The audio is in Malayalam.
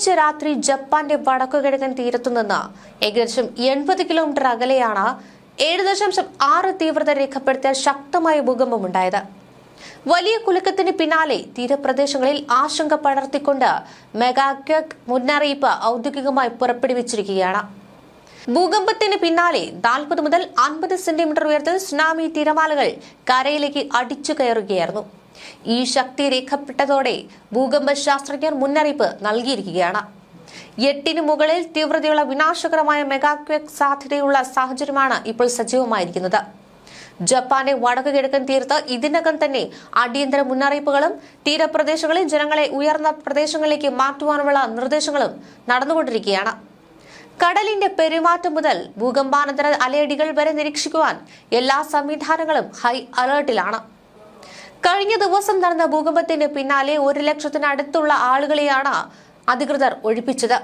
ശനിയാഴ്ച രാത്രി ജപ്പാന്റെ വടക്കുകിഴക്കൻ തീരത്തുനിന്ന് ഏകദേശം 80 കിലോമീറ്റർ അകലെയാണ് 7.6 തീവ്രത രേഖപ്പെടുത്തിയ ശക്തമായ ഭൂകമ്പമുണ്ടായത്. വലിയ കുലുക്കത്തിന് പിന്നാലെ തീരപ്രദേശങ്ങളിൽ ആശങ്ക പടർത്തിക്കൊണ്ട് മെഗാക്വക്ക് മുന്നറിയിപ്പ് ഔദ്യോഗികമായി പുറപ്പെടുവിച്ചിരിക്കുകയാണ്. ഭൂകമ്പത്തിന് പിന്നാലെ 40 മുതൽ 50 സെന്റിമീറ്റർ ഉയരത്തിൽ സുനാമി തിരമാലകൾ കരയിലേക്ക് അടിച്ചു കയറുകയായിരുന്നു. ഈ ശക്തി രേഖപ്പെട്ടതോടെ ഭൂകമ്പ ശാസ്ത്രജ്ഞർ മുന്നറിയിപ്പ് നൽകിയിരിക്കുകയാണ്. 8 മുകളിൽ തീവ്രതയുള്ള വിനാശകരമായ മെഗാക്വക്ക് സാധ്യതയുള്ള സാഹചര്യമാണ് ഇപ്പോൾ സജീവമായിരിക്കുന്നത്. ജപ്പാന്റെ വടക്കു കിഴക്കൻ തീരത്ത് ഇതിനകം തന്നെ അടിയന്തര മുന്നറിയിപ്പുകളും തീരപ്രദേശങ്ങളിൽ ജനങ്ങളെ ഉയർന്ന പ്രദേശങ്ങളിലേക്ക് മാറ്റുവാനുള്ള നിർദ്ദേശങ്ങളും നടന്നുകൊണ്ടിരിക്കുകയാണ്. കടലിന്റെ പെരുമാറ്റം മുതൽ ഭൂകമ്പാനന്തര അലയടികൾ വരെ നിരീക്ഷിക്കുവാൻ എല്ലാ സംവിധാനങ്ങളും ഹൈ അലേർട്ടിലാണ്. കഴിഞ്ഞ ദിവസം നടന്ന ഭൂകമ്പത്തിന് പിന്നാലെ 1 ലക്ഷത്തിനടുത്തുള്ള ആളുകളെയാണ് അധികൃതർ ഒഴിപ്പിച്ചത്.